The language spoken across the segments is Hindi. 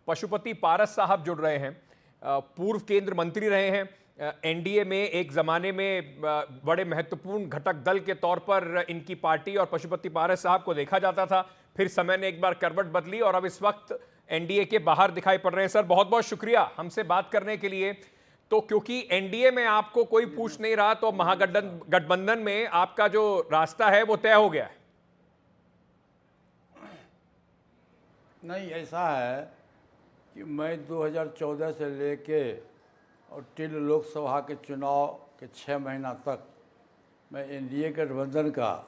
पशुपति पारस साहब जुड़ रहे हैं। पूर्व केंद्र मंत्री रहे हैं। एनडीए में एक जमाने में बड़े महत्वपूर्ण घटक दल के तौर पर इनकी पार्टी और पशुपति पारस साहब को देखा जाता था। फिर समय ने एक बार करवट बदली और अब इस वक्त एनडीए के बाहर दिखाई पड़ रहे हैं। सर, बहुत बहुत शुक्रिया हमसे बात करने के लिए। तो क्योंकि एनडीए में आपको कोई पूछ नहीं रहा, तो महागठबंधन में आपका जो रास्ता है वो तय हो गया है। नहीं, ऐसा है कि मैं 2014 से लेके और टिल लोकसभा के चुनाव के 6 महीना तक मैं एनडीए गठबंधन का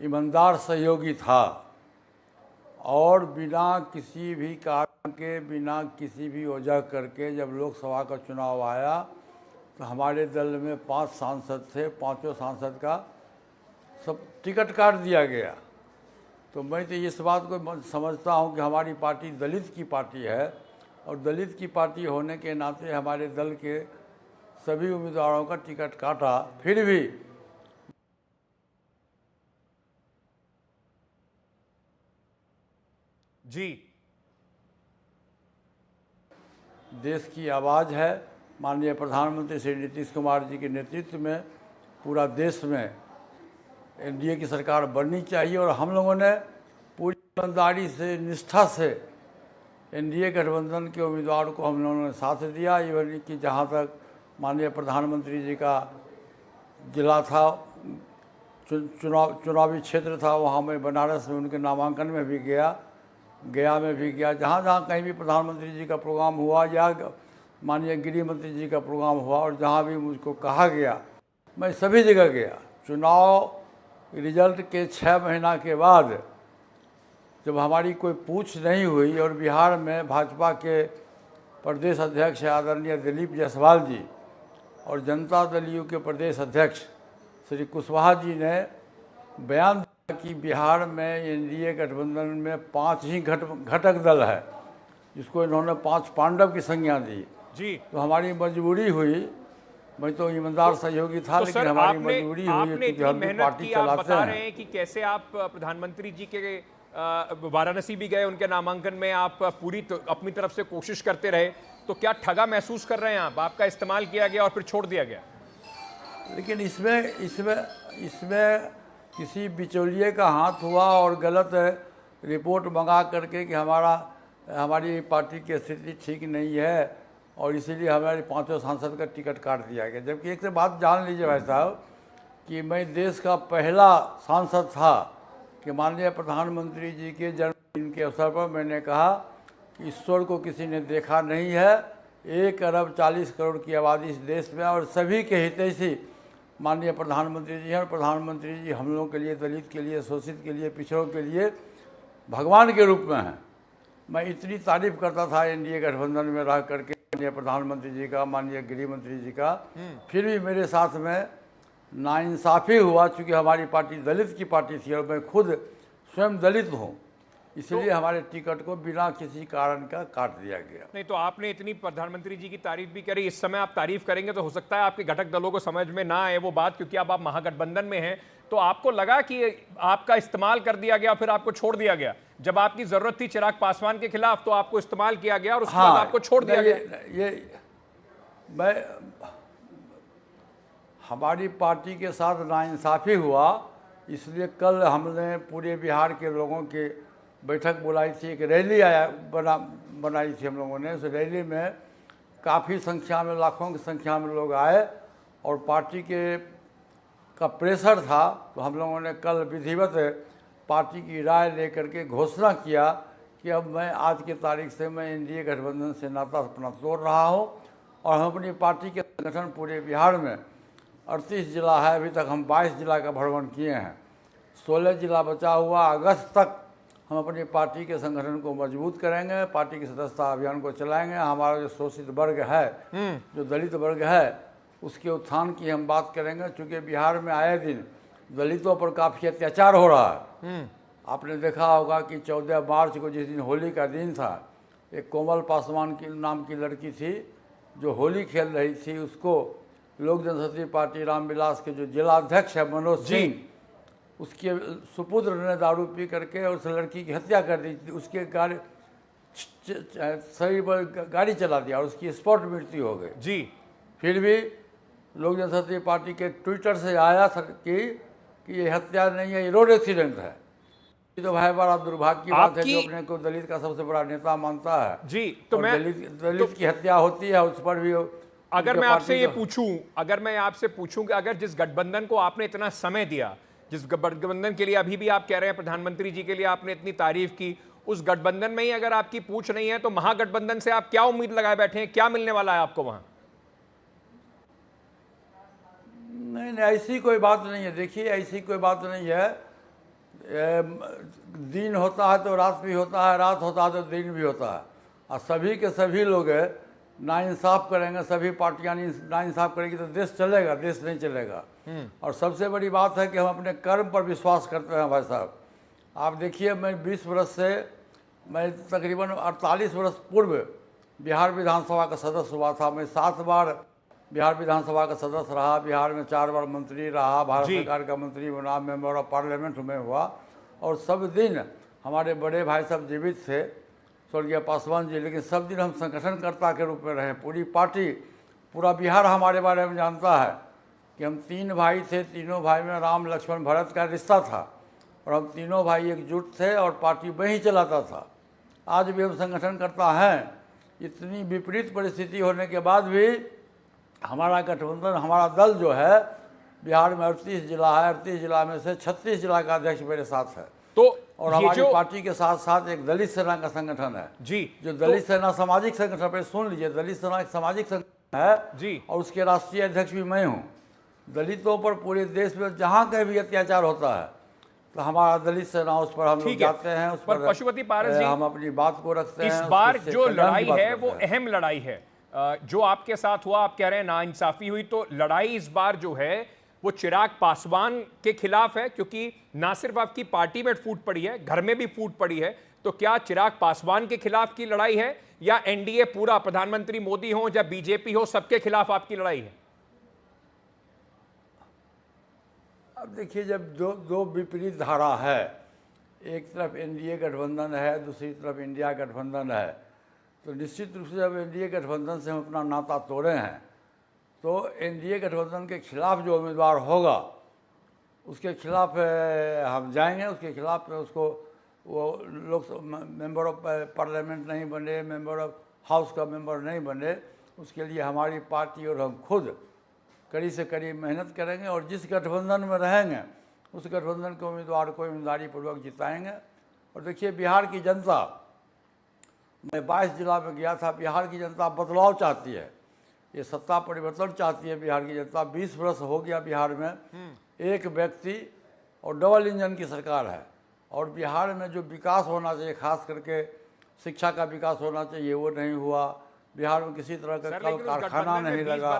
ईमानदार सहयोगी था और बिना किसी भी कारण के, बिना किसी भी वजह करके जब लोकसभा का चुनाव आया तो हमारे दल में 5 सांसद थे, 5 सांसद का सब टिकट काट दिया गया। तो मैं तो इस बात को समझता हूं कि हमारी पार्टी दलित की पार्टी है और दलित की पार्टी होने के नाते हमारे दल के सभी उम्मीदवारों का टिकट काटा। फिर भी जी, देश की आवाज़ है। माननीय प्रधानमंत्री श्री नीतीश कुमार जी के नेतृत्व में पूरा देश में एनडीए की सरकार बननी चाहिए और हम लोगों ने पूरी ईमानदारी से, निष्ठा से एनडीए गठबंधन के उम्मीदवार को हम लोगों ने साथ दिया। इवन कि जहाँ तक माननीय प्रधानमंत्री जी का जिला था, चुनावी क्षेत्र था, वहाँ मैं बनारस में उनके नामांकन में भी गया में भी गया। जहाँ जहाँ कहीं भी प्रधानमंत्री जी का प्रोग्राम हुआ या माननीय गृह मंत्री जी का प्रोग्राम हुआ और जहाँ भी मुझको कहा गया मैं सभी जगह गया। चुनाव रिजल्ट के 6 महीना के बाद जब हमारी कोई पूछ नहीं हुई और बिहार में भाजपा के प्रदेश अध्यक्ष आदरणीय दिलीप जायसवाल जी और जनता दल यू के प्रदेश अध्यक्ष श्री कुशवाहा जी ने बयान दिया कि बिहार में एनडीए गठबंधन में 5 ही घटक दल है, जिसको इन्होंने 5 पांडव की संज्ञा दी जी, तो हमारी मजबूरी हुई। मैं तो ईमानदार सहयोगी था, तो लेकिन सर, हमारी मजबूरी हुई क्योंकि हम भी पार्टी आप चलाते बता रहे हैं। हैं कि कैसे आप प्रधानमंत्री जी के वाराणसी भी गए, उनके नामांकन में आप पूरी अपनी तरफ से कोशिश करते रहे। तो क्या ठगा महसूस कर रहे हैं आप? आपका इस्तेमाल किया गया और फिर छोड़ दिया गया। लेकिन इसमें किसी बिचौलिए का हाथ हुआ और गलत रिपोर्ट मंगा करके कि हमारी पार्टी की स्थिति ठीक नहीं है और इसीलिए हमारे 5 सांसद का टिकट काट दिया गया। जबकि एक से बात जान लीजिए भाई साहब कि मैं देश का पहला सांसद था कि माननीय प्रधानमंत्री जी के जन्मदिन के अवसर पर मैंने कहा कि ईश्वर को किसी ने देखा नहीं है। 1 अरब 40 करोड़ की आबादी इस देश में और सभी के हितैषी माननीय प्रधानमंत्री जी हैं और प्रधानमंत्री जी हम लोगों के लिए, दलित के लिए, शोषित के लिए, पिछड़ों के लिए भगवान के रूप में हैं। मैं इतनी तारीफ करता था एनडीए गठबंधन में रह करके माननीय प्रधानमंत्री जी का, माननीय गृह मंत्री जी का, फिर भी मेरे साथ में नाइंसाफ़ी हुआ। चूँकि हमारी पार्टी दलित की पार्टी थी और मैं खुद स्वयं दलित हूँ, इसलिए हमारे टिकट को बिना किसी कारण का काट दिया गया। नहीं, तो आपने इतनी प्रधानमंत्री जी की तारीफ भी करी। इस समय आप तारीफ करेंगे तो हो सकता है आपके घटक दलों को समझ में ना आए वो बात, क्योंकि अब आप महागठबंधन में हैं। तो आपको लगा कि आपका इस्तेमाल कर दिया गया, फिर आपको छोड़ दिया गया। जब आपकी जरूरत थी चिराग पासवान के खिलाफ तो आपको इस्तेमाल किया गया और उसके बाद आपको छोड़ दिया गया। हमारी पार्टी के साथ नाइंसाफ़ी हुआ, इसलिए कल हमने पूरे बिहार के लोगों के बैठक बुलाई थी, एक रैली बनाई थी हम लोगों ने। उस रैली में काफ़ी संख्या में, लाखों की संख्या में लोग आए और पार्टी का प्रेशर था। तो हम लोगों ने कल विधिवत पार्टी की राय लेकर के घोषणा किया कि अब मैं आज की तारीख से मैं एनडीए गठबंधन से नाता अपना तोड़ रहा हूँ और हम अपनी पार्टी के संगठन पूरे बिहार में 38 जिला है, अभी तक हम 22 जिला का भ्रमण किए हैं, 16 जिला बचा हुआ। अगस्त तक हम अपनी पार्टी के संगठन को मजबूत करेंगे, पार्टी की सदस्यता अभियान को चलाएंगे। हमारा जो शोषित वर्ग है, जो दलित वर्ग है, उसके उत्थान की हम बात करेंगे। चूँकि बिहार में आए दिन दलितों पर काफ़ी अत्याचार हो रहा है। आपने देखा होगा कि 14 मार्च को, जिस दिन होली का दिन था, एक कोमल पासवान की नाम की लड़की थी जो होली खेल रही थी, उसको लोक जनशक्ति पार्टी रामविलास के जो जिलाध्यक्ष है मनोज सिंह, उसके सुपुत्र ने दारू पी करके उस लड़की की हत्या कर दी थी। उसके सही पर गाड़ी चला दिया और उसकी स्पॉट मृत्यु हो गई। जी। फिर भी लोक जनशक्ति पार्टी के ट्विटर से आया कि ये हत्या नहीं है, ये रोड एक्सीडेंट है। ये तो भाई बड़ा दुर्भाग्य की बात है जो अपने को दलित का सबसे बड़ा नेता मानता है। जी। तो मैं दलित की हत्या होती है उस पर भी। अगर मैं आपसे पूछूं कि अगर जिस गठबंधन को आपने इतना समय दिया, जिस गठबंधन के लिए अभी भी आप कह रहे हैं प्रधानमंत्री जी के लिए आपने इतनी तारीफ की, उस गठबंधन में ही अगर आपकी पूछ नहीं है तो महागठबंधन से आप क्या उम्मीद लगाए बैठे हैं? क्या मिलने वाला है आपको वहां? नहीं, ऐसी कोई बात नहीं है। देखिए, ऐसी कोई बात नहीं है। दिन होता है तो रात भी होता है, रात होता है तो दिन भी होता है। और सभी के सभी लोग नाइंसाफ करेंगे, सभी पार्टियां नाइंसाफ करेंगी तो देश चलेगा? देश नहीं चलेगा। और सबसे बड़ी बात है कि हम अपने कर्म पर विश्वास करते हैं भाई साहब। आप देखिए, मैं 20 वर्ष से, मैं तकरीबन 48 वर्ष पूर्व बिहार विधानसभा का सदस्य हुआ था। मैं 7 बार बिहार विधानसभा का सदस्य रहा, बिहार में 4 बार मंत्री रहा, भारत सरकार का मंत्री बना, मेंबर ऑफ पार्लियामेंट में हुआ। और सब दिन हमारे बड़े भाई साहब जीवित थे, स्वर्गीय पासवान जी, लेकिन सब दिन हम संगठनकर्ता के रूप में रहे। पूरी पार्टी, पूरा बिहार हमारे बारे में जानता है कि हम 3 भाई थे। तीनों भाई में राम लक्ष्मण भरत का रिश्ता था और हम तीनों भाई एकजुट थे और पार्टी वही चलाता था। आज भी हम संगठनकर्ता हैं। इतनी विपरीत परिस्थिति होने के बाद भी हमारा गठबंधन, हमारा दल जो है, बिहार में 38 जिला है, 38 जिला में से 36 जिला का अध्यक्ष मेरे साथ है। तो और हमारी पार्टी के साथ साथ एक दलित सेना का संगठन है जी, जो दलित सेना सामाजिक संगठन पे, सुन लीजिए, दलित सेना एक सामाजिक संगठन है जी, और उसके राष्ट्रीय अध्यक्ष भी मैं हूँ। दलितों पर पूरे देश में जहाँ कहीं भी अत्याचार होता है तो हमारा दलित सेना, उस पर हम लोग जाते हैं, उस पर पशुपति पारस जी हम अपनी बात को रखते हैं। इस बार जो लड़ाई है वो अहम लड़ाई है। जो आपके साथ हुआ, आप कह रहे हैं नाइंसाफी हुई, तो लड़ाई इस बार जो है वो चिराग पासवान के खिलाफ है, क्योंकि ना सिर्फ आपकी पार्टी में फूट पड़ी है, घर में भी फूट पड़ी है। तो क्या चिराग पासवान के खिलाफ की लड़ाई है या एनडीए पूरा, प्रधानमंत्री मोदी हो या बीजेपी हो, सबके खिलाफ आपकी लड़ाई है? अब देखिए, जब दो विपरीत धारा है, एक तरफ एनडीए गठबंधन है, दूसरी तरफ इंडिया गठबंधन है, तो निश्चित रूप से जब एनडीए गठबंधन से हम अपना नाता तोड़े हैं तो एनडीए गठबंधन के खिलाफ जो उम्मीदवार होगा उसके खिलाफ हम जाएंगे। उसके खिलाफ उसको, वो लोग मेंबर ऑफ पार्लियामेंट नहीं बने, मेंबर ऑफ हाउस का मेंबर नहीं बने, उसके लिए हमारी पार्टी और हम खुद कड़ी से कड़ी मेहनत करेंगे और जिस गठबंधन में रहेंगे उस गठबंधन के उम्मीदवार को ईमानदारी पूर्वक जिताएंगे। और देखिए, बिहार की जनता, मैं 22 जिला में गया था, बिहार की जनता बदलाव चाहती है, ये सत्ता परिवर्तन चाहती है बिहार की जनता। 20 वर्ष हो गया बिहार में एक व्यक्ति और डबल इंजन की सरकार है, और बिहार में जो विकास होना चाहिए, खास करके शिक्षा का विकास होना चाहिए, वो नहीं हुआ। बिहार में किसी तरह का कल कारखाना नहीं लगा।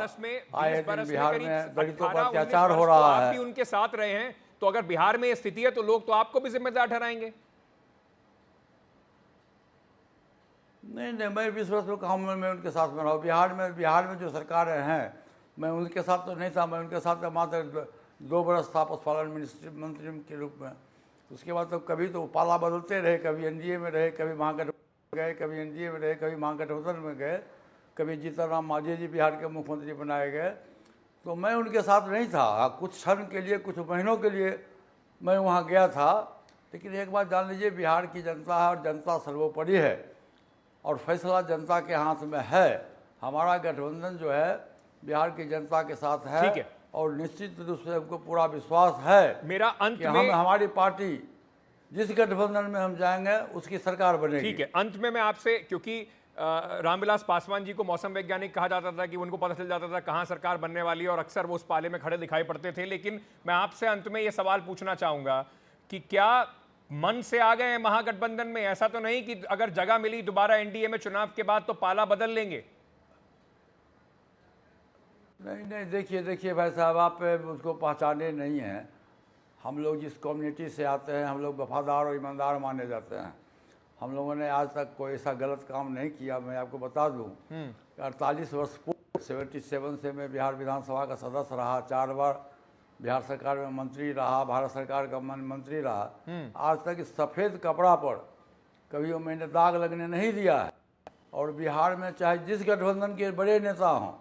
आए दिन बिहार में दलितों पर अत्याचार हो रहा है। आप भी उनके साथ रहे हैं, तो अगर बिहार में ये स्थिति है तो लोग तो आपको भी जिम्मेदार ठहराएंगे। नहीं, मैं 20 वर्ष में कहा मैं उनके साथ में रहा। बिहार में जो सरकारें हैं, मैं उनके साथ तो नहीं था। मैं उनके साथ मात्र 2 बरस था पशुपालन मंत्री के रूप में। उसके बाद तो कभी तो पाला बदलते रहे, कभी एनडीए में रहे, कभी महागठबंधन गए, कभी एनडीए में रहे, कभी महागठबंधन में गए, कभी जीतन राम मांझी जी बिहार के मुख्यमंत्री बनाए गए। तो मैं उनके साथ नहीं था। कुछ क्षण के लिए, कुछ महीनों के लिए मैं वहाँ गया था। लेकिन एक बात जान लीजिए, बिहार की जनता है और जनता सर्वोपरि है और फैसला जनता के हाथ में है। हमारा गठबंधन जो है बिहार की जनता के साथ है, ठीक है। और निश्चित रूप से हमको पूरा विश्वास है मेरा अंत कि में, हमारी पार्टी जिस गठबंधन में हम जाएंगे उसकी सरकार बनेगी। ठीक है, अंत में मैं आपसे, क्योंकि रामविलास पासवान जी को मौसम वैज्ञानिक कहा जाता था कि उनको पता चल जाता था कहां सरकार बनने वाली है और अक्सर वो उस पाले में खड़े दिखाई पड़ते थे, लेकिन मैं आपसे अंत में ये सवाल पूछना चाहूंगा कि क्या मन से आ गए हैं महागठबंधन में? ऐसा तो नहीं कि अगर जगह मिली दोबारा एनडीए में चुनाव के बाद तो पाला बदल लेंगे? नहीं, देखिए भाई साहब, आप उसको पहचाने नहीं हैं। हम लोग जिस कम्युनिटी से आते हैं, हम लोग वफादार और ईमानदार माने जाते हैं। हम लोगों ने आज तक कोई ऐसा गलत काम नहीं किया। मैं आपको बता दूं, 48 वर्ष पूर्व 77 से मैं बिहार विधानसभा का सदस्य रहा, 4 बार बिहार सरकार में मंत्री रहा, भारत सरकार का मंत्री रहा। आज तक इस सफ़ेद कपड़ा पर कभी मैंने दाग लगने नहीं दिया है। और बिहार में चाहे जिस गठबंधन के बड़े नेता हों,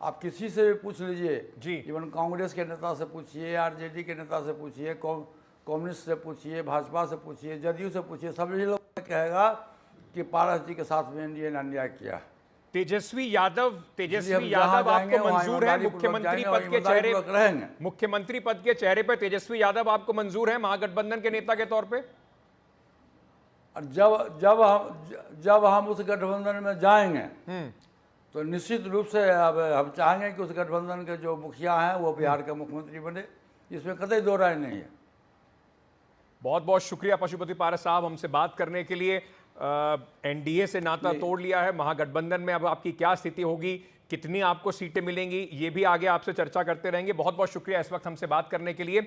आप किसी से भी पूछ लीजिए, जी। इवन कांग्रेस के नेता से पूछिए, आरजेडी के नेता से पूछिए, कम्युनिस्ट से पूछिए, भाजपा से पूछिए, जदयू से पूछिए, सभी लोग कहेगा कि पारस जी के साथ में एनडीए ने अन्याय किया। तेजस्वी यादव इसलिए हम जहाँ आपको जाएंगे वहाँ मंजूर है ईमानदारीपूर्वक मुख्यमंत्री जाएंगे और पद के चेहरे ईमानदारीपूर्वक रहेंगे। मुख्यमंत्री पद के चेहरे पर तेजस्वी यादव आपको मंजूर है महागठबंधन के नेता के तौर पे? और जब हम उस गठबंधन में जाएंगे तो निश्चित रूप से अब हम चाहेंगे कि उस गठबंधन के जो मुखिया हैं वो बिहार के मुख्यमंत्री बने, इसमें कतई दो राय नहीं है। बहुत बहुत शुक्रिया पशुपति पारस साहब हमसे बात करने के लिए। एनडीए से नाता तोड़ लिया है, महागठबंधन में अब आपकी क्या स्थिति होगी, कितनी आपको सीटें मिलेंगी, ये भी आगे आपसे चर्चा करते रहेंगे। बहुत बहुत शुक्रिया इस वक्त हमसे बात करने के लिए।